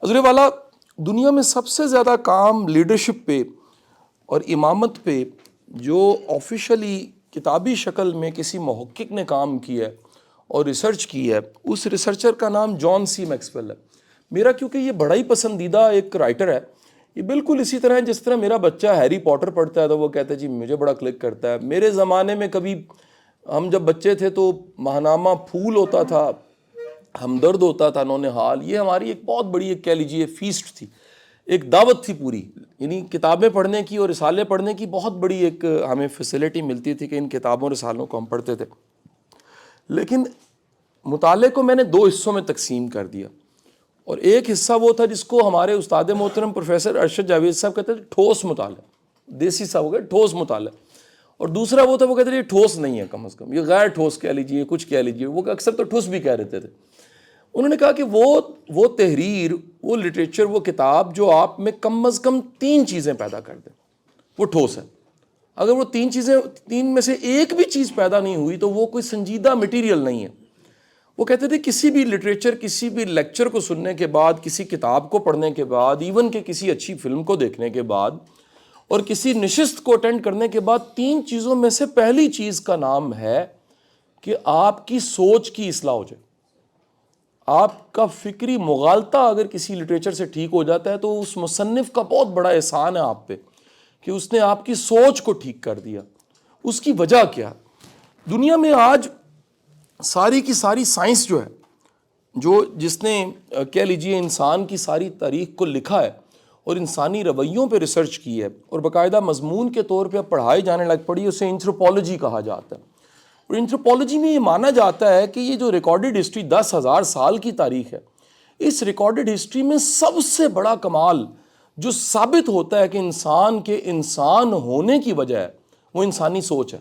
حضرت والا دنیا میں سب سے زیادہ کام لیڈرشپ پہ اور امامت پہ جو آفیشلی کتابی شکل میں کسی محقق نے کام کیا ہے اور ریسرچ کی ہے، اس ریسرچر کا نام جان سی میکسویل ہے. میرا کیونکہ یہ بڑا ہی پسندیدہ ایک رائٹر ہے. یہ بالکل اسی طرح ہے جس طرح میرا بچہ ہیری پاٹر پڑھتا ہے تو وہ کہتا ہے جی مجھے بڑا کلک کرتا ہے. میرے زمانے میں کبھی ہم جب بچے تھے تو ماہنامہ پھول ہوتا تھا، ہمدرد ہوتا تھا، نونہال. یہ ہماری ایک بہت بڑی ایک کہہ لیجیے فیسٹ تھی، ایک دعوت تھی پوری. یعنی کتابیں پڑھنے کی اور رسالے پڑھنے کی بہت بڑی ایک ہمیں فیسلٹی ملتی تھی کہ ان کتابوں رسالوں کو ہم پڑھتے تھے. لیکن مطالعے کو میں نے دو حصوں میں تقسیم کر دیا، اور ایک حصہ وہ تھا جس کو ہمارے استاد محترم پروفیسر ارشد جاوید صاحب کہتے تھے ٹھوس مطالعہ، دیسی صاحب ہو گئے ٹھوس مطالعہ. اور دوسرا وہ تھا وہ کہتے تھے یہ ٹھوس نہیں ہے، کم از کم یہ غیر ٹھوس کہہ لیجیے، کچھ کہہ لیجیے. وہ اکثر تو ٹھوس بھی کہہ رہتے تھے. انہوں نے کہا کہ وہ تحریر، وہ لٹریچر، وہ کتاب جو آپ میں کم از کم 3 چیزیں پیدا کر دے وہ ٹھوس ہے. اگر وہ 3 میں سے ایک بھی چیز پیدا نہیں ہوئی تو وہ کوئی سنجیدہ مٹیریل نہیں ہے. وہ کہتے تھے کسی بھی لٹریچر، کسی بھی لیکچر کو سننے کے بعد، کسی کتاب کو پڑھنے کے بعد، ایون کہ کسی اچھی فلم کو دیکھنے کے بعد اور کسی نشست کو اٹینڈ کرنے کے بعد، 3 چیزوں میں سے پہلی چیز کا نام ہے کہ آپ کی سوچ کی اصلاح ہو جائے. آپ کا فکری مغالطہ اگر کسی لٹریچر سے ٹھیک ہو جاتا ہے تو اس مصنف کا بہت بڑا احسان ہے آپ پہ کہ اس نے آپ کی سوچ کو ٹھیک کر دیا. اس کی وجہ کیا؟ دنیا میں آج ساری کی ساری سائنس جو ہے، جس نے کہہ لیجئے انسان کی ساری تاریخ کو لکھا ہے اور انسانی رویوں پہ ریسرچ کی ہے اور باقاعدہ مضمون کے طور پہ پڑھائی جانے لگ پڑی، اسے اینتھروپولوجی کہا جاتا ہے. اور اینتھروپولوجی میں یہ مانا جاتا ہے کہ یہ جو ریکارڈڈ ہسٹری 10,000 سال کی تاریخ ہے، اس ریکارڈڈ ہسٹری میں سب سے بڑا کمال جو ثابت ہوتا ہے کہ انسان کے انسان ہونے کی وجہ ہے وہ انسانی سوچ ہے.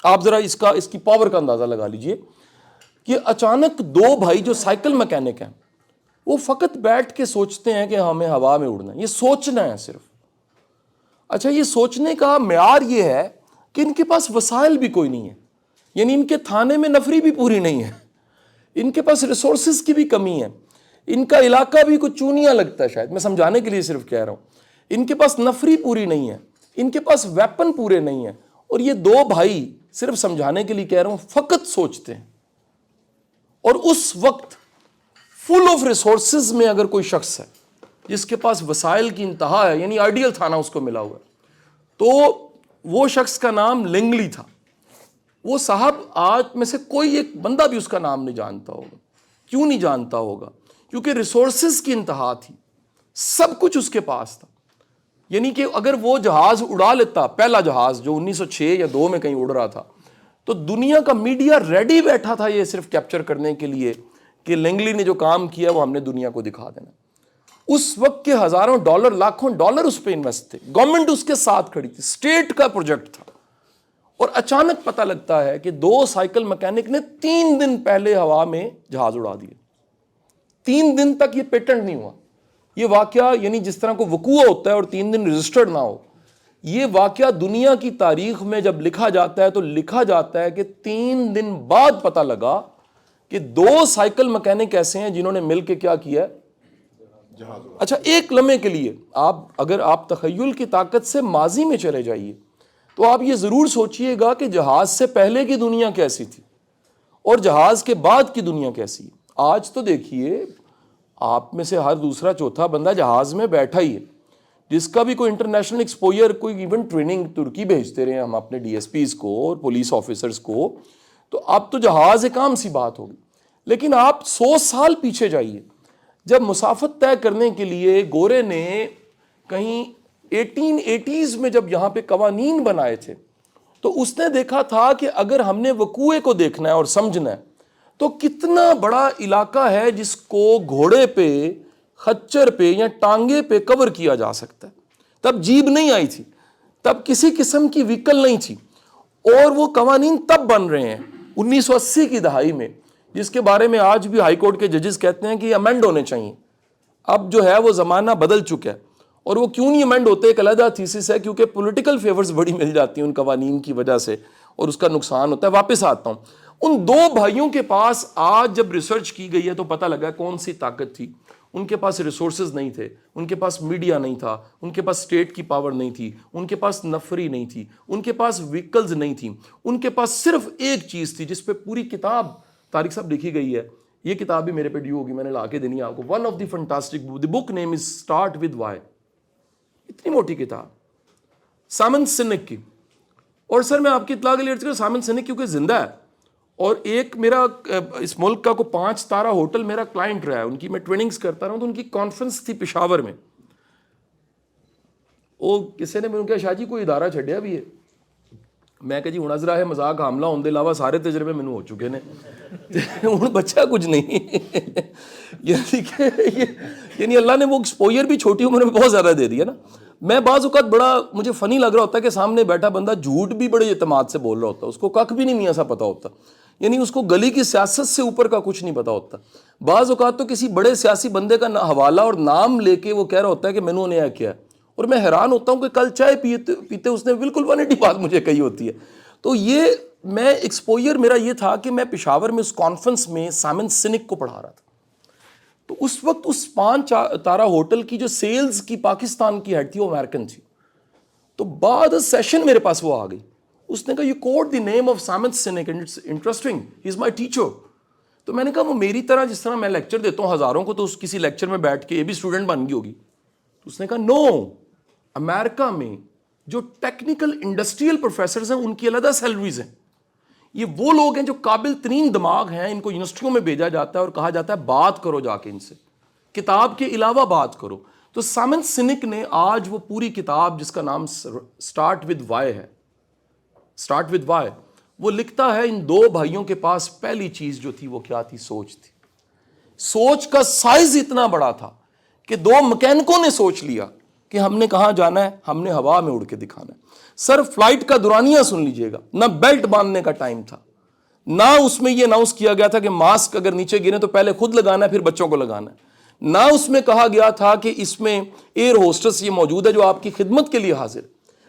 آپ ذرا اس کی پاور کا اندازہ لگا لیجئے کہ اچانک 2 بھائی جو سائیکل میکینک ہیں وہ فقط بیٹھ کے سوچتے ہیں کہ ہمیں ہوا میں اڑنا ہے. یہ سوچنا ہے صرف. اچھا، یہ سوچنے کا معیار یہ ہے کہ ان کے پاس وسائل بھی کوئی نہیں ہے. یعنی ان کے تھانے میں نفری بھی پوری نہیں ہے، ان کے پاس ریسورسز کی بھی کمی ہے، ان کا علاقہ بھی کچھ چونیاں لگتا ہے. شاید میں سمجھانے کے لیے صرف کہہ رہا ہوں. ان کے پاس نفری پوری نہیں ہے، ان کے پاس ویپن پورے نہیں ہیں. اور یہ 2 بھائی، صرف سمجھانے کے لیے کہہ رہا ہوں، فقط سوچتے ہیں. اور اس وقت فل آف ریسورسز میں اگر کوئی شخص ہے جس کے پاس وسائل کی انتہا ہے، یعنی آئیڈیل تھانہ اس کو ملا ہوا ہے، تو وہ شخص کا نام لینگلی تھا. وہ صاحب آج میں سے کوئی ایک بندہ بھی اس کا نام نہیں جانتا ہوگا. کیوں نہیں جانتا ہوگا؟ کیونکہ ریسورسز کی انتہا تھی، سب کچھ اس کے پاس تھا. یعنی کہ اگر وہ جہاز اڑا لیتا، پہلا جہاز جو 1906 یا 2 میں کہیں اڑ رہا تھا، تو دنیا کا میڈیا ریڈی بیٹھا تھا یہ صرف کیپچر کرنے کے لیے کہ لینگلی نے جو کام کیا وہ ہم نے دنیا کو دکھا دینا. اس وقت کے ہزاروں ڈالر، لاکھوں ڈالر اس پہ انویسٹ تھے، گورنمنٹ اس کے ساتھ کھڑی تھی، اسٹیٹ کا پروجیکٹ تھا. اور اچانک پتہ لگتا ہے کہ 2 سائیکل میکینک نے 3 دن پہلے ہوا میں جہاز اڑا دیا. 3 دن تک یہ پیٹنٹ نہیں ہوا. یہ واقعہ، یعنی جس طرح کو وقوع ہوتا ہے اور 3 دن رجسٹرڈ نہ ہو، یہ واقعہ دنیا کی تاریخ میں جب لکھا جاتا ہے تو لکھا جاتا ہے کہ 3 دن بعد پتہ لگا کہ 2 سائیکل میکینک ایسے ہیں جنہوں نے مل کے کیا کیا ہے، جہاز. اچھا، ایک لمحے کے لیے اگر آپ تخیل کی طاقت سے ماضی میں چلے جائیے تو آپ یہ ضرور سوچئے گا کہ جہاز سے پہلے کی دنیا کیسی تھی اور جہاز کے بعد کی دنیا کیسی ہے. آج تو دیکھیے آپ میں سے ہر دوسرا چوتھا بندہ جہاز میں بیٹھا ہی ہے، جس کا بھی کوئی انٹرنیشنل ایکسپوئر، کوئی ایون ٹریننگ ترکی بھیجتے رہے ہم اپنے ڈی ایس پیز کو اور پولیس آفیسرز کو، تو اب تو جہاز ایک عام سی بات ہوگی. لیکن آپ 100 سال پیچھے جائیے، جب مسافت طے کرنے کے لیے گورے نے کہیں 1880s میں جب یہاں پہ قوانین بنائے تھے تو اس نے دیکھا تھا کہ اگر ہم نے وقوعے کو دیکھنا ہے اور سمجھنا ہے تو کتنا بڑا علاقہ ہے جس کو گھوڑے پہ، خچر پہ یا ٹانگے پہ کور کیا جا سکتا ہے. تب جیب نہیں آئی تھی، تب کسی قسم کی وہیکل نہیں تھی، اور وہ قوانین تب بن رہے ہیں 1980 کی دہائی میں، جس کے بارے میں آج بھی ہائی کورٹ کے ججز کہتے ہیں کہ یہ امینڈ ہونے چاہیے. اب جو ہے وہ زمانہ بدل چکا ہے. اور وہ کیوں نہیں امینڈ ہوتے ایک علیحدہ تھیسس ہے، کیونکہ پولیٹیکل فیورز بڑی مل جاتی ہیں ان قوانین کی وجہ سے اور اس کا نقصان ہوتا ہے. واپس آتا ہوں، ان 2 بھائیوں کے پاس آج جب ریسرچ کی گئی ہے تو پتہ لگا کون سی طاقت تھی. ان کے پاس ریسورسز نہیں تھے, ان کے پاس میڈیا نہیں تھا, ان کے پاس اسٹیٹ کی پاور نہیں تھی, ان کے پاس نفری نہیں تھی, ان کے پاس وہیکلز نہیں تھیں, ان کے پاس صرف ایک چیز تھی جس پہ پوری کتاب طارق صاحب لکھی گئی ہے. یہ کتاب بھی میرے پہ ڈیو ہوگی, میں نے لا کے دینی ہے آپ کو. One of the fantastic book, the book name is start with why. اتنی موٹی کتاب سائمن سینک کی. اور سر میں آپ کی اطلاع کے لیے عرض کروں, سائمن سینک کیونکہ زندہ ہے, اور ایک میرا اس ملک کا کوئی 5 تارہ ہوٹل میرا کلائنٹ رہا ہے, ان کی میں ٹریننگز کرتا رہا ہوں. تو ان کی کانفرنس تھی پشاور میں. وہ کسی نے میں کہا شاہ جی کوئی ادارہ چھڈیا بھی ہے؟ میں کہا جی ہوں ذرا ہے مذاق حاملہ ہونے کے علاوہ سارے تجربے مینوں ہو چکے نے, ہوں بچہ کچھ نہیں. یعنی اللہ نے وہ ایکسپوئر بھی چھوٹی عمر میں بہت زیادہ دے دیا نا. میں بعض اوقات بڑا مجھے فنی لگ رہا ہوتا ہے کہ سامنے بیٹھا بندہ جھوٹ بھی بڑے اعتماد سے بول رہا ہوتا ہے, اس کو کک بھی نہیں میاں سا پتا ہوتا, یعنی اس کو گلی کی سیاست سے اوپر کا کچھ نہیں پتا ہوتا. بعض اوقات تو کسی بڑے سیاسی بندے کا حوالہ اور نام لے کے وہ کہہ رہا ہوتا ہے کہ میں نے یہ کیا ہے, اور میں حیران ہوتا ہوں کہ کل چائے پیتے اس نے بالکل 180 بات مجھے کہی ہوتی ہے. تو یہ میں ایکسپوئر میرا یہ تھا کہ میں پشاور میں اس کانفرنس میں سائمن سینک کو پڑھا رہا تھا. تو اس وقت اس 5 تارہ ہوٹل کی جو سیلز کی پاکستان کی ہیڈ تھی وہ امریکن تھی. تو بعد سیشن میرے پاس وہ آ گئی, اس نے کہا you quote the name of Simon Sinek and it's interesting, he is my teacher. تو میں نے کہا وہ میری طرح جس طرح میں لیکچر دیتا ہوں ہزاروں کو, تو اس کسی لیکچر میں بیٹھ کے یہ بھی اسٹوڈنٹ بن گئی ہوگی. تو اس نے کہا نو, امریکہ میں جو ٹیکنیکل انڈسٹریل پروفیسرز ہیں ان کی علیحدہ سیلریز ہیں. یہ وہ لوگ ہیں جو قابل ترین دماغ ہیں, ان کو یونیورسٹیوں میں بھیجا جاتا ہے اور کہا جاتا ہے بات کرو جا کے ان سے, کتاب کے علاوہ بات کرو. تو سائمن سینک نے آج وہ پوری کتاب جس کا نام اسٹارٹ ود وائی ہے, اسٹارٹ ود وائی, وہ لکھتا ہے ان 2 بھائیوں کے پاس پہلی چیز جو تھی وہ کیا تھی؟ سوچ تھی. سوچ کا سائز اتنا بڑا تھا کہ 2 مکینکوں نے سوچ لیا کہ ہم نے کہاں جانا ہے, ہم نے ہوا میں اڑ کے دکھانا ہے. سر فلائٹ کا دورانیہ سن لیجئے گا, نہ بیلٹ باندھنے کا ٹائم تھا, نہ اس میں یہ اناؤنس کیا گیا تھا کہ ماسک اگر نیچے گرے تو پہلے خود لگانا ہے پھر بچوں کو لگانا ہے, نہ اس میں کہا گیا تھا کہ اس میں ایئر ہوسٹس یہ موجود ہے جو آپ کی خدمت کے لیے حاضر,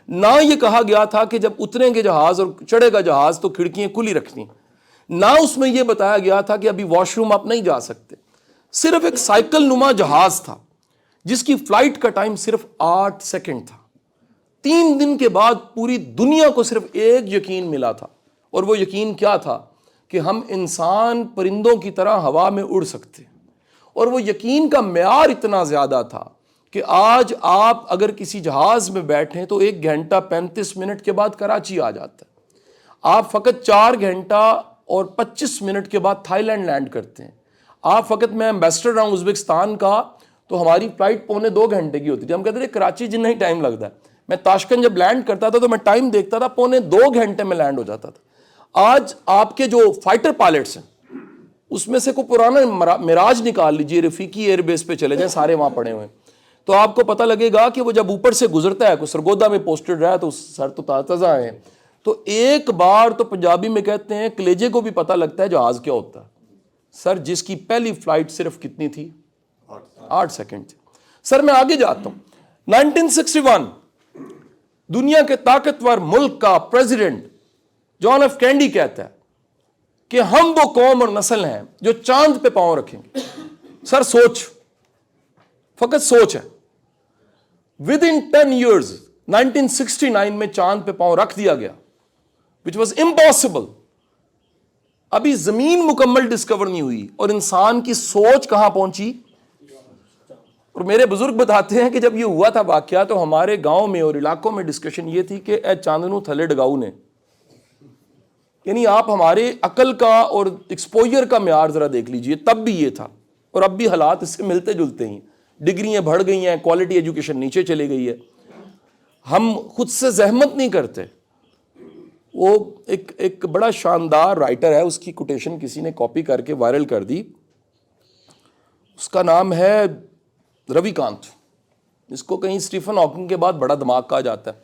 نہ یہ کہا گیا تھا کہ جب اتریں گے جہاز اور چڑھے گا جہاز تو کھڑکیاں کھلی رکھنی, نہ اس میں یہ بتایا گیا تھا کہ ابھی واش روم آپ نہیں جا سکتے. صرف ایک سائیکل نما جہاز تھا جس کی فلائٹ کا ٹائم صرف 8 سیکنڈ تھا. 3 دن کے بعد پوری دنیا کو صرف ایک یقین ملا تھا, اور وہ یقین کیا تھا؟ کہ ہم انسان پرندوں کی طرح ہوا میں اڑ سکتے. اور وہ یقین کا معیار اتنا زیادہ تھا کہ آج آپ اگر کسی جہاز میں بیٹھیں تو 1 گھنٹہ 35 منٹ کے بعد کراچی آ جاتا ہے. آپ فقط 4 گھنٹہ اور 25 منٹ کے بعد تھائی لینڈ لینڈ کرتے ہیں. آپ فقط, میں ایمبیسڈر رہا ہوں ازبکستان کا, تو ہماری فلائٹ 2.25 گھنٹے کی ہوتی تھی. ہم کہتے تھے کراچی جتنا ہی ٹائم لگتا ہے. میں تاشکند جب لینڈ کرتا تھا تو میں ٹائم دیکھتا تھا 2.25 گھنٹے میں لینڈ ہو جاتا تھا. آج آپ کے جو فائٹر پائلٹس ہیں اس میں سے کوئی پرانا میراج نکال لیجئے, رفیقی ایئر بیس پہ چلے جائیں, سارے وہاں پڑے ہوئے ہیں, تو آپ کو پتہ لگے گا کہ وہ جب اوپر سے گزرتا ہے, کوئی سرگودا میں پوسٹڈ رہا ہے تو سر تو تازہ ہیں, تو ایک بار تو پنجابی میں کہتے ہیں کلیجے کو بھی پتہ لگتا ہے جہاز کیا ہوتا ہے. سر جس کی پہلی فلائٹ صرف کتنی تھی؟ 8 سیکنڈ تھی. سر میں آگے جاتا ہوں. 1961 دنیا کے طاقتور ملک کا پریزیڈنٹ جان ایف کینڈی کہتا ہے کہ ہم وہ قوم اور نسل ہیں جو چاند پہ پاؤں رکھیں گے. سر سوچ, فقط سوچ ہے. ود ان 10 years 1969 میں چاند پہ پاؤں رکھ دیا گیا, which was impossible. ابھی زمین مکمل ڈسکور نہیں ہوئی اور انسان کی سوچ کہاں پہنچی. اور میرے بزرگ بتاتے ہیں کہ جب یہ ہوا تھا واقعہ تو ہمارے گاؤں میں اور علاقوں میں ڈسکشن یہ تھی کہ اے چاندنو تھلے ڈگاؤ نے, یعنی آپ ہمارے عقل کا اور ایکسپوئر کا معیار ذرا دیکھ لیجئے. تب بھی یہ تھا اور اب بھی حالات اس سے ملتے جلتے ہیں. ڈگریاں بڑھ گئی ہیں, کوالٹی ایجوکیشن نیچے چلی گئی ہے, ہم خود سے زحمت نہیں کرتے. وہ ایک بڑا شاندار رائٹر ہے, اس کی کوٹیشن کسی نے کاپی کر کے وائرل کر دی, اس کا نام ہے روی کانت, اس کو کہیں اسٹیفن ہاکنگ کے بعد بڑا دماغ کہا جاتا ہے.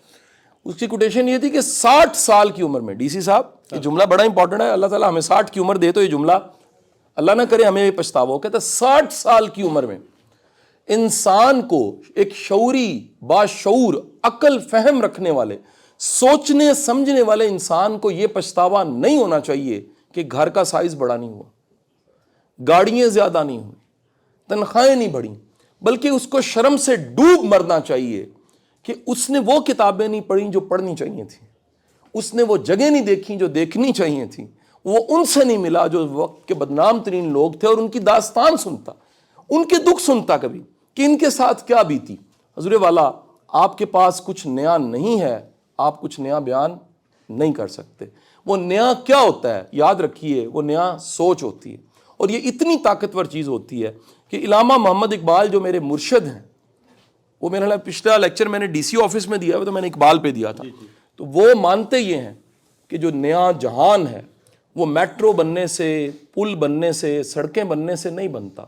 اس کی کوٹیشن یہ تھی کہ 60 سال کی عمر میں, ڈی سی صاحب یہ جملہ بڑا امپورٹنٹ ہے, اللہ تعالیٰ ہمیں 60 کی عمر دے تو یہ جملہ اللہ نہ کرے ہمیں یہ پچھتاوا ہو. کہتا ہے 60 سال کی عمر میں انسان کو, ایک شعوری باشعور عقل فہم رکھنے والے سوچنے سمجھنے والے انسان کو یہ پچھتاوا نہیں ہونا چاہیے کہ گھر کا سائز بڑا نہیں ہوا, گاڑیاں زیادہ نہیں ہوئی, تنخواہیں نہیں بڑھیں، بلکہ اس کو شرم سے ڈوب مرنا چاہیے کہ اس نے وہ کتابیں نہیں پڑھیں جو پڑھنی چاہیے تھیں، اس نے وہ جگہ نہیں دیکھی جو دیکھنی چاہیے تھیں، وہ ان سے نہیں ملا جو وقت کے بدنام ترین لوگ تھے، اور ان کی داستان سنتا، ان کے دکھ سنتا کبھی کہ ان کے ساتھ کیا بیتی۔ حضور والا، آپ کے پاس کچھ نیا نہیں ہے، آپ کچھ نیا بیان نہیں کر سکتے۔ وہ نیا کیا ہوتا ہے؟ یاد رکھیے، وہ نیا سوچ ہوتی ہے، اور یہ اتنی طاقتور چیز ہوتی ہے کہ علامہ محمد اقبال جو میرے مرشد ہیں، وہ میرا پچھلا لیکچر میں نے ڈی سی آفس میں دیا ہے تو میں نے اقبال پہ دیا تھا، تو وہ مانتے یہ ہیں کہ جو نیا جہان ہے وہ میٹرو بننے سے، پل بننے سے، سڑکیں بننے سے نہیں بنتا،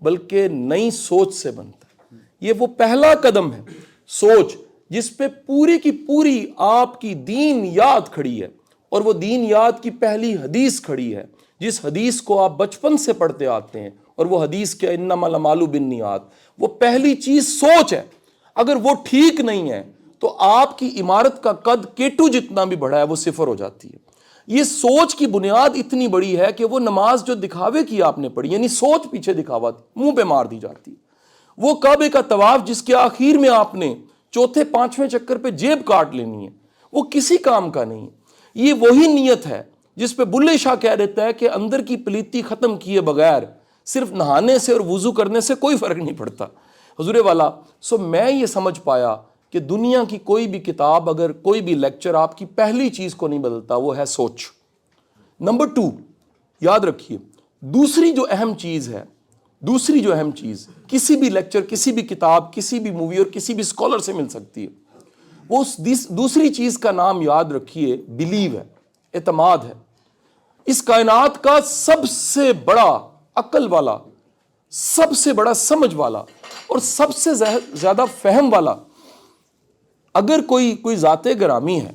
بلکہ نئی سوچ سے بنتا ہے۔ یہ وہ پہلا قدم ہے، سوچ، جس پہ پوری کی پوری آپ کی دین یاد کھڑی ہے، اور وہ دین یاد کی پہلی حدیث کھڑی ہے، جس حدیث کو آپ بچپن سے پڑھتے آتے ہیں، اور وہ حدیث کے انما الاعمال بالنیات، وہ پہلی چیز سوچ ہے۔ اگر وہ ٹھیک نہیں ہے تو آپ کی عمارت کا قد کیٹو جتنا بھی بڑھا ہے وہ صفر ہو جاتی ہے۔ یہ سوچ کی بنیاد اتنی بڑی ہے کہ وہ نماز جو دکھاوے کی آپ نے پڑھی، یعنی سوچ پیچھے دکھاوا منہ پہ مار دی جاتی ہے۔ وہ کعبے کا طواف جس کے آخر میں آپ نے چوتھے پانچویں چکر پہ جیب کاٹ لینی ہے، وہ کسی کام کا نہیں۔ یہ وہی نیت ہے جس پہ بلے شاہ کہہ دیتا ہے کہ اندر کی پلیتی ختم کیے بغیر صرف نہانے سے اور وضو کرنے سے کوئی فرق نہیں پڑتا۔ حضور والا، میں یہ سمجھ پایا کہ دنیا کی کوئی بھی کتاب، اگر کوئی بھی لیکچر آپ کی پہلی چیز کو نہیں بدلتا، وہ ہے سوچ۔ نمبر 2، یاد رکھیے، دوسری جو اہم چیز کسی بھی لیکچر، کسی بھی کتاب، کسی بھی مووی اور کسی بھی اسکالر سے مل سکتی ہے، وہ اس دوسری چیز کا نام یاد رکھیے، بلیو ہے، اعتماد ہے۔ اس کائنات کا سب سے بڑا عقل والا، سب سے بڑا سمجھ والا اور سب سے زیادہ فہم والا اگر کوئی ذات گرامی ہے،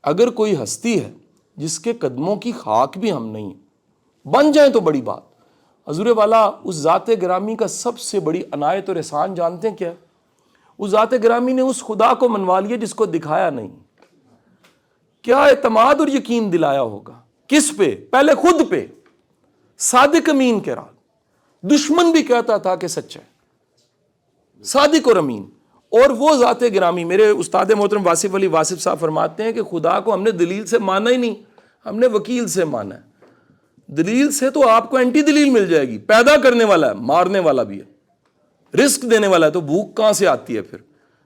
اگر کوئی ہستی ہے جس کے قدموں کی خاک بھی ہم نہیں بن جائیں تو بڑی بات۔ حضور والا، اس ذات گرامی کا سب سے بڑی عنایت اور احسان جانتے ہیں کیا؟ اس ذات گرامی نے اس خدا کو منوا لیا جس کو دکھایا نہیں۔ کیا اعتماد اور یقین دلایا ہوگا؟ کس پہ؟ پہلے خود پہ، صادق امین کے راہ۔ دشمن بھی کہتا تھا کہ سچا ہے، صادق اور امین۔ اور وہ ذات گرامی، میرے استاد محترم واصف علی واصف صاحب فرماتے ہیں کہ خدا کو ہم نے دلیل سے مانا ہی نہیں، ہم نے وکیل سے مانا ہے۔ دلیل سے تو آپ کو اینٹی دلیل مل جائے گی، پیدا کرنے والا ہے، مارنے والا بھی ہے، رزق دینے والا ہے، تو بھوک کہاں سے آتی ہے؟ پھر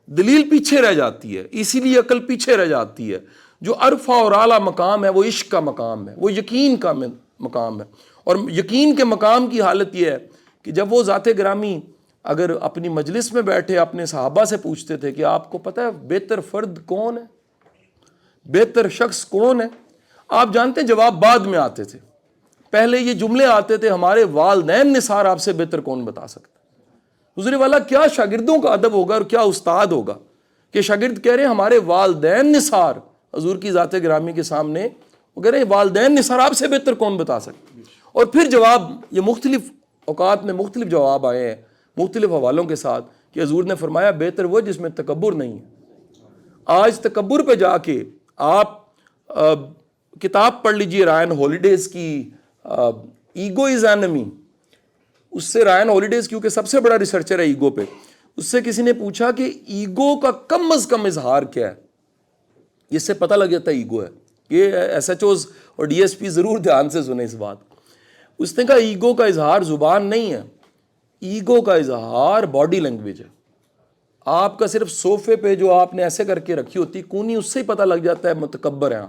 دلیل پیچھے رہ جاتی ہے، اسی لیے عقل پیچھے رہ جاتی ہے۔ جو عرفہ اور اعلیٰ مقام ہے وہ عشق کا مقام ہے، وہ یقین کا مقام ہے۔ اور یقین کے مقام کی حالت یہ ہے کہ جب وہ ذات گرامی اگر اپنی مجلس میں بیٹھے اپنے صحابہ سے پوچھتے تھے کہ آپ کو پتہ ہے بہتر فرد کون ہے، بہتر شخص کون ہے، آپ جانتے ہیں جواب بعد میں آتے تھے۔ پہلے یہ جملے آتے تھے، ہمارے والدین نثار آپ سے بہتر کون بتا سکتا ہے۔ حضور والا، کیا شاگردوں کا ادب ہوگا اور کیا استاد ہوگا کہ شاگرد کہہ رہے ہیں ہمارے والدین نثار حضور کی ذات گرامی کے سامنے، وہ کہہ رہے ہیں والدین نثار آپ سے بہتر کون بتا سکتا ہے۔ اور پھر جواب، یہ مختلف اوقات میں مختلف جواب آئے ہیں مختلف حوالوں کے ساتھ کہ حضور نے فرمایا بہتر وہ جس میں تکبر نہیں ہے۔ آج تکبر پہ جا کے آپ کتاب پڑھ لیجئے رائن ہالیڈیز کی ایگو از اینمی، اس سے رائن ہالیڈیز کیونکہ سب سے بڑا ریسرچر ہے ایگو پہ، اس سے کسی نے پوچھا کہ ایگو کا کم از کم اظہار کیا ہے؟ اس سے پتہ لگ جاتا ہے ایگو ہے۔ یہ ایس ایچ اوز اور ڈی ایس پی ضرور دھیان سے سنیں اس بات۔ اس نے کہا ایگو کا اظہار زبان نہیں ہے، ایگو کا اظہار باڈی لینگویج ہے۔ آپ کا صرف صوفے پہ جو آپ نے ایسے کر کے رکھی ہوتی کونی، اس سے ہی پتہ لگ جاتا ہے متکبر ہیں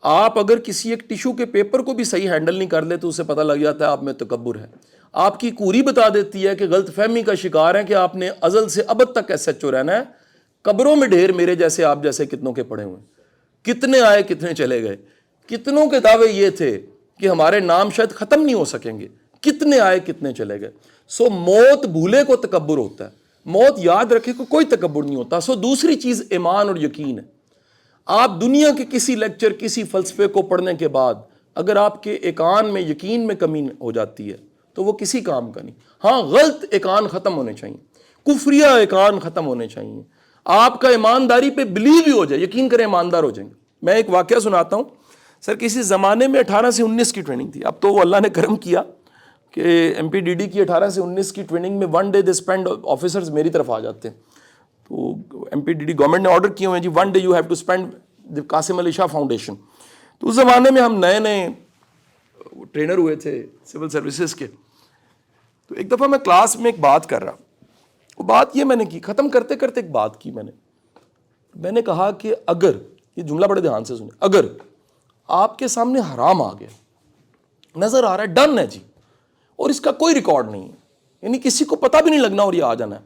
آپ اگر کسی ایک ٹیشو کے پیپر کو بھی صحیح ہینڈل نہیں کر لے تو اسے پتہ لگ جاتا ہے آپ میں تکبر ہے۔ آپ کی کوری بتا دیتی ہے کہ غلط فہمی کا شکار ہے کہ آپ نے ازل سے ابد تک ایس ایچ او رہنا ہے۔ قبروں میں ڈھیر میرے جیسے آپ جیسے کتنوں کے پڑے ہوئے ہیں، کتنے آئے کتنے چلے گئے، کتنوں کے دعوے یہ تھے کہ ہمارے نام شاید ختم نہیں ہو سکیں گے، کتنے آئے کتنے چلے گئے۔ موت بھولے کو تکبر ہوتا ہے، موت یاد رکھے کو کوئی تکبر نہیں ہوتا۔ دوسری چیز ایمان اور یقین ہے۔ آپ دنیا کے کسی لیکچر، کسی فلسفے کو پڑھنے کے بعد اگر آپ کے ایقان میں، یقین میں کمی ہو جاتی ہے تو وہ کسی کام کا نہیں۔ ہاں، غلط ایقان ختم ہونے چاہیے، کفریہ ایقان ختم ہونے چاہیے۔ آپ کا ایمانداری پہ بلیو ہی ہو جائے، یقین کریں ایماندار ہو جائیں گے۔ میں ایک واقعہ سناتا ہوں۔ سر، کسی زمانے میں 18 سے 19 کی ٹریننگ تھی، اب تو وہ اللہ نے کرم کیا کہ MPDD کی 18 سے 19 کی ٹریننگ میں 1 ڈے دے اسپینڈ آفیسرز میری طرف آ جاتے ہیں. تو MPDD گورنمنٹ نے آرڈر کیے ہوئے ہیں جی 1 day you have to spend Qasim Ali Shah foundation. تو اس زمانے میں ہم نئے نئے ٹرینر ہوئے تھے سول سروسز کے. تو ایک دفعہ میں کلاس میں ایک بات کر رہا, وہ بات یہ میں نے کی, ختم کرتے کرتے ایک بات کی میں نے کہا کہ اگر, یہ جملہ بڑے دھیان سے سنیں, اگر آپ کے سامنے حرام آ گیا, نظر آ رہا ہے, ڈن ہے جی, اور اس کا کوئی ریکارڈ نہیں ہے, یعنی کسی کو پتہ بھی نہیں لگنا اور یہ آ جانا ہے,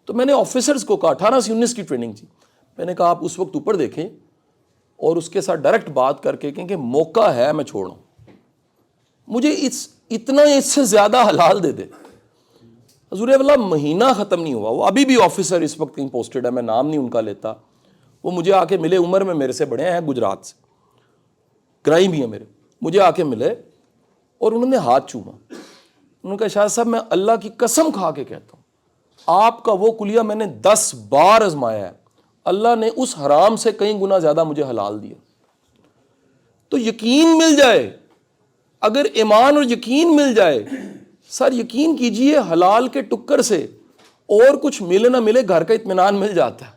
تو میں نے آفیسرز کو کہا 18 سے 19 کی ٹریننگ تھی, میں نے کہا آپ اس وقت اوپر دیکھیں اور اس کے ساتھ ڈائریکٹ بات کر کے کہیں کہ موقع ہے میں چھوڑوں, مجھے اتنا اس سے زیادہ حلال دے دے. حضور والا مہینہ ختم نہیں ہوا, وہ ابھی بھی آفیسر اس وقت کہیں پوسٹڈ ہے, میں نام نہیں ان کا لیتا, وہ مجھے آ کے ملے, عمر میں میرے سے بڑے ہیں, گجرات سے, گرائی بھی ہیں میرے, مجھے آ کے ملے اور انہوں نے ہاتھ چوما. انہوں نے کہا شاہ صاحب میں اللہ کی قسم کھا کے کہتا ہوں آپ کا وہ کلیہ میں نے 10 بار آزمایا ہے, اللہ نے اس حرام سے کئی گنا زیادہ مجھے حلال دیا. تو یقین مل جائے, اگر ایمان اور یقین مل جائے, سر یقین کیجئے حلال کے ٹکر سے اور کچھ ملے نہ ملے گھر کا اطمینان مل جاتا ہے,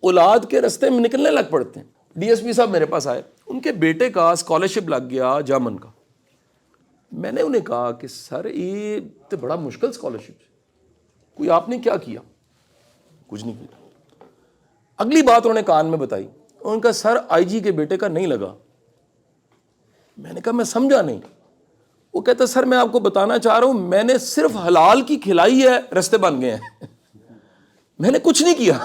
اولاد کے رستے میں نکلنے لگ پڑتے ہیں. DSP صاحب میرے پاس آئے, ان کے بیٹے کا اسکالرشپ لگ گیا جرمن کا. میں نے انہیں کہا کہ سر یہ تو بڑا مشکل اسکالرشپ ہے, کوئی آپ نے کیا کیا؟ کچھ نہیں کیا. اگلی بات انہوں نے کان میں بتائی, ان کا سر IG کے بیٹے کا نہیں لگا. میں نے کہا میں سمجھا نہیں. وہ کہتا سر میں آپ کو بتانا چاہ رہا ہوں میں نے صرف حلال کی کھلائی ہے, رستے بن گئے ہیں, میں نے کچھ نہیں کیا.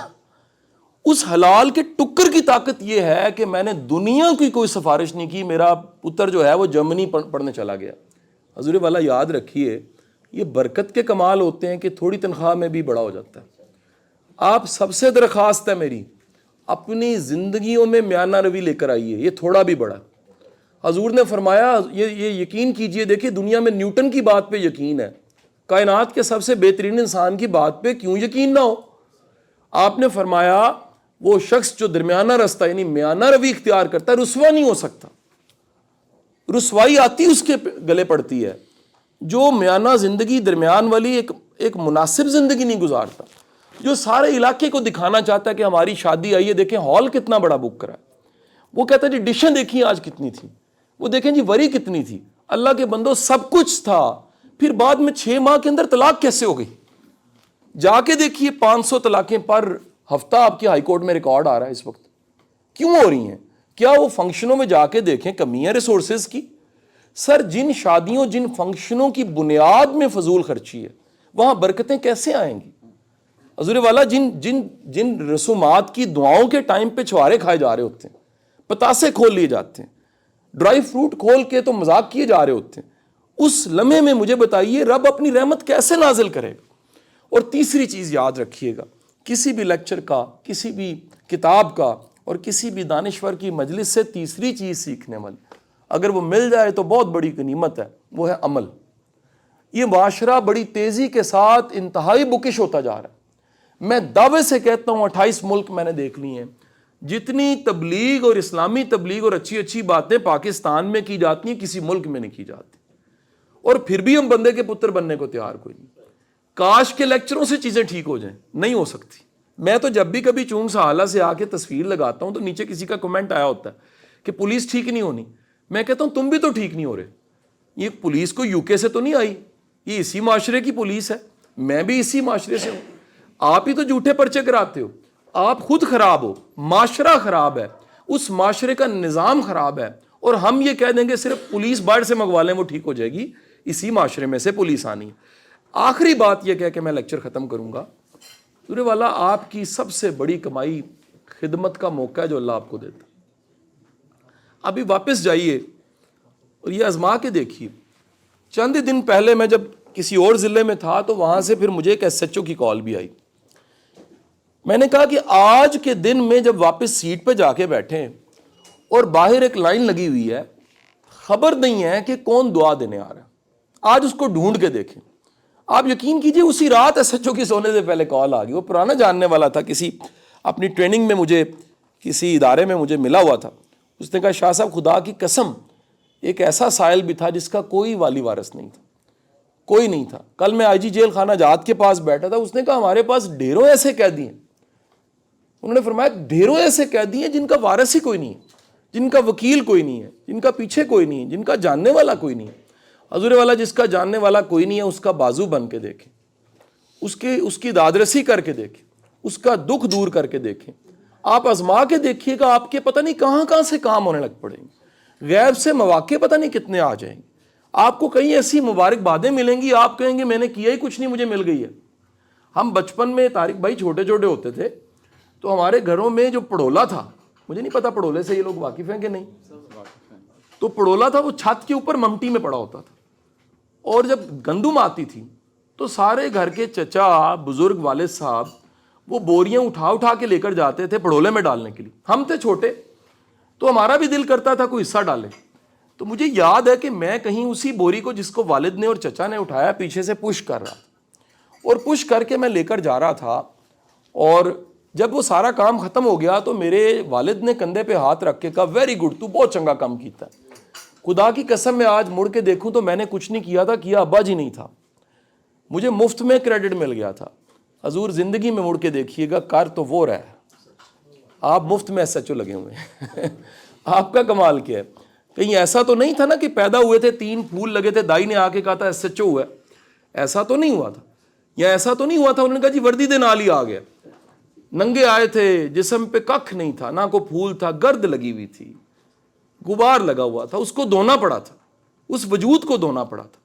اس حلال کے ٹکر کی طاقت یہ ہے کہ میں نے دنیا کی کوئی سفارش نہیں کی, میرا پتر جو ہے وہ جرمنی پڑھنے چلا گیا. حضور والا یاد رکھیے یہ برکت کے کمال ہوتے ہیں کہ تھوڑی تنخواہ میں بھی بڑا ہو جاتا ہے. آپ سب سے درخواست ہے میری, اپنی زندگیوں میں میانہ روی لے کر آئیے, یہ تھوڑا بھی بڑا. حضور نے فرمایا یہ یقین کیجئے, دیکھیے دنیا میں نیوٹن کی بات پہ یقین ہے, کائنات کے سب سے بہترین انسان کی بات پہ کیوں یقین نہ ہو. آپ نے فرمایا وہ شخص جو درمیانہ رستہ یعنی میانہ روی اختیار کرتا ہے رسوا نہیں ہو سکتا. رسوائی آتی اس کے گلے پڑتی ہے جو میانہ زندگی درمیان والی ایک مناسب زندگی نہیں گزارتا, جو سارے علاقے کو دکھانا چاہتا ہے کہ ہماری شادی آئی ہے, دیکھیں ہال کتنا بڑا بک کرا ہے, وہ کہتا ہے جی ڈشیں دیکھیں آج کتنی تھی, وہ دیکھیں جی وری کتنی تھی. اللہ کے بندو سب کچھ تھا, پھر بعد میں 6 ماہ کے اندر طلاق کیسے ہو گئی؟ جا کے دیکھیے 500 طلاقیں پر ہفتہ آپ کی ہائی کورٹ میں ریکارڈ آ رہا ہے اس وقت. کیوں ہو رہی ہیں؟ کیا وہ فنکشنوں میں جا کے دیکھیں کمی ہے ریسورسز کی؟ سر جن شادیوں جن فنکشنوں کی بنیاد میں فضول خرچی ہے وہاں برکتیں کیسے آئیں گی؟ حضور والا جن رسومات کی دعاؤں کے ٹائم پہ چھوارے کھائے جا رہے ہوتے ہیں, پتاسے کھول لیے جاتے ہیں, ڈرائی فروٹ کھول کے تو مذاق کیے جا رہے ہوتے ہیں, اس لمحے میں مجھے بتائیے رب اپنی رحمت کیسے نازل کرے گا؟ اور تیسری چیز یاد رکھیے گا, کسی بھی لیکچر کا, کسی بھی کتاب کا اور کسی بھی دانشور کی مجلس سے تیسری چیز سیکھنے والی اگر وہ مل جائے تو بہت بڑی غنیمت ہے, وہ ہے عمل. یہ معاشرہ بڑی تیزی کے ساتھ انتہائی بکش ہوتا جا رہا ہے. میں دعوے سے کہتا ہوں 28 ملک میں نے دیکھ لی ہیں, جتنی تبلیغ اور اسلامی تبلیغ اور اچھی باتیں پاکستان میں کی جاتی ہیں کسی ملک میں نہیں کی جاتی, اور پھر بھی ہم بندے کے پتر بننے کو تیار کوئی نہیں. کاش کے لیکچروں سے چیزیں ٹھیک ہو جائیں, نہیں ہو سکتی. میں تو جب بھی کبھی چونگ سہالہ سے آ کے تصویر لگاتا ہوں تو نیچے کسی کا کمنٹ آیا ہوتا ہے کہ پولیس ٹھیک نہیں ہونی. میں کہتا ہوں تم بھی تو ٹھیک نہیں ہو رہے. یہ پولیس کو UK سے تو نہیں آئی, یہ اسی معاشرے کی پولیس ہے, میں بھی اسی معاشرے سے ہوں. آپ ہی تو جھوٹے پرچے کراتے ہو, آپ خود خراب ہو, معاشرہ خراب ہے, اس معاشرے کا نظام خراب ہے, اور ہم یہ کہہ دیں گے صرف پولیس باہر سے منگوا لیں وہ ٹھیک ہو جائے گی. اسی معاشرے میں سے پولیس آنی. آخری بات یہ کہہ کے میں لیکچر ختم کروں گا, سورے والا آپ کی سب سے بڑی کمائی خدمت کا موقع ہے جو اللہ آپ کو دیتا. ابھی واپس جائیے اور یہ آزما کے دیکھیے. چند دن پہلے میں جب کسی اور ضلع میں تھا تو وہاں سے پھر مجھے ایک SHO کی کال بھی آئی. میں نے کہا کہ آج کے دن میں جب واپس سیٹ پہ جا کے بیٹھے اور باہر ایک لائن لگی ہوئی ہے, خبر نہیں ہے کہ کون دعا دینے آ رہا ہے, آج اس کو ڈھونڈ کے دیکھیں. آپ یقین کیجئے اسی رات SHO کی سونے سے پہلے کال آ گئی. وہ پرانا جاننے والا تھا, کسی اپنی ٹریننگ میں مجھے کسی ادارے میں مجھے ملا ہوا تھا. اس نے کہا شاہ صاحب خدا کی قسم ایک ایسا سائل بھی تھا جس کا کوئی والی وارث نہیں تھا, کوئی نہیں تھا. کل میں آئی جی جیل خانہ جات کے پاس بیٹھا تھا, اس نے کہا ہمارے پاس ڈھیروں ایسے قیدی ہیں. انہوں نے فرمایا ڈھیروں ایسے قیدی ہیں جن کا وارث ہی کوئی نہیں ہے, جن کا وکیل کوئی نہیں ہے, جن کا پیچھے کوئی نہیں ہے, جن کا جاننے والا کوئی نہیں ہے. حضور والا جس کا جاننے والا کوئی نہیں ہے اس کا بازو بن کے دیکھیں, اس کی دادرسی کر کے دیکھیں, اس کا دکھ دور کر کے دیکھیں. آپ آزما کے دیکھیے گا, آپ کے پتہ نہیں کہاں کہاں سے کام ہونے لگ پڑیں گے, غیب سے مواقع پتہ نہیں کتنے آ جائیں گے. آپ کو کہیں ایسی مبارک باتیں ملیں گی, آپ کہیں گے میں نے کیا ہی کچھ نہیں, مجھے مل گئی ہے. ہم بچپن میں طارق بھائی چھوٹے چھوٹے ہوتے تھے تو ہمارے گھروں میں جو پڑولا تھا, مجھے نہیں پتا پڑولے سے یہ لوگ واقف ہیں کہ نہیں, تو پڑولا تھا وہ چھت کے اوپر ممٹی میں پڑا ہوتا تھا, اور جب گندم آتی تھی تو سارے گھر کے چچا بزرگ والد صاحب وہ بوریاں اٹھا اٹھا کے لے کر جاتے تھے پڑولے میں ڈالنے کے لیے. ہم تھے چھوٹے تو ہمارا بھی دل کرتا تھا کوئی حصہ ڈالے. تو مجھے یاد ہے کہ میں کہیں اسی بوری کو جس کو والد نے اور چچا نے اٹھایا پیچھے سے پش کر رہا تھا, اور پش کر کے میں لے کر جا رہا تھا. اور جب وہ سارا کام ختم ہو گیا تو میرے والد نے کندھے پہ ہاتھ رکھ کے کہا ویری گڈ, تو بہت چنگا کام کیتا ہے. خدا کی قسم میں آج مڑ کے دیکھوں تو میں نے کچھ نہیں کیا تھا, کیا ابا جی نہیں تھا, مجھے مفت میں کریڈٹ مل گیا تھا. حضور زندگی میں مڑ کے دیکھیے گا, کر تو وہ رہا ہے, آپ مفت میں ایس ایچ او لگے ہوئے ہیں. آپ کا کمال کیا ہے, کہیں ایسا تو نہیں تھا نا کہ پیدا ہوئے تھے 3 پھول لگے تھے, دائی نے آ کے کہا تھا ایس ایچ او ہوا ہے, ایسا تو نہیں ہوا تھا. یا ایسا تو نہیں ہوا تھا انہوں نے کہا جی وردی دے نال ہی آ گیا. ننگے آئے تھے, جسم پہ ککھ نہیں تھا, نہ کوئی پھول تھا, گرد لگی ہوئی تھی, غبار لگا ہوا تھا, اس کو دھونا پڑا تھا, اس وجود کو دھونا پڑا تھا.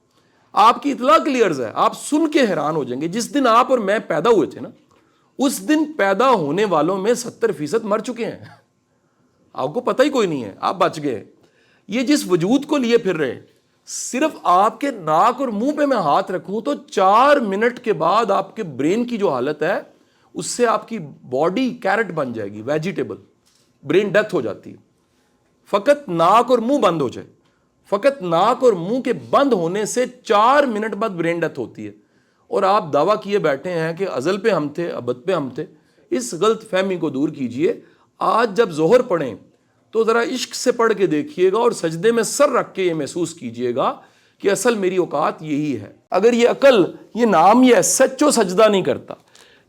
آپ کی اطلاع کلیئرز ہے, آپ سن کے حیران ہو جائیں گے. جس دن آپ اور میں پیدا ہوئے تھے نا, اس دن پیدا ہونے والوں میں 70% مر چکے ہیں. آپ کو پتہ ہی کوئی نہیں ہے, آپ بچ گئے. یہ جس وجود کو لیے پھر رہے, صرف آپ کے ناک اور منہ پہ میں ہاتھ رکھوں تو 4 منٹ کے بعد آپ کے برین کی جو حالت ہے اس سے آپ کی باڈی کیرٹ بن جائے گی, ویجیٹیبل. برین ڈیتھ ہو جاتی ہے. فقط ناک اور منہ بند ہو جائے, فقط ناک اور منہ کے بند ہونے سے 4 منٹ بعد برین ڈیتھ ہوتی ہے. اور آپ دعویٰ کیے بیٹھے ہیں کہ ازل پہ ہم تھے, ابد پہ ہم تھے. اس غلط فہمی کو دور کیجئے. آج جب ظہر پڑھیں تو ذرا عشق سے پڑھ کے دیکھیے گا, اور سجدے میں سر رکھ کے یہ محسوس کیجئے گا کہ اصل میری اوقات یہی ہے. اگر یہ عقل, یہ نام, یہ سچو سجدہ نہیں کرتا,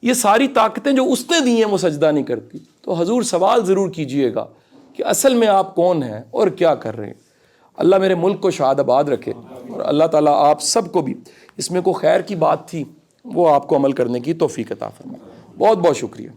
یہ ساری طاقتیں جو اس نے دی ہیں وہ سجدہ نہیں کرتی, تو حضور سوال ضرور کیجئے گا کہ اصل میں آپ کون ہیں اور کیا کر رہے ہیں. اللہ میرے ملک کو شاد آباد رکھے, اور اللہ تعالیٰ آپ سب کو بھی, اس میں کوئی خیر کی بات تھی وہ آپ کو عمل کرنے کی توفیق عطا فرمائے. بہت بہت شکریہ.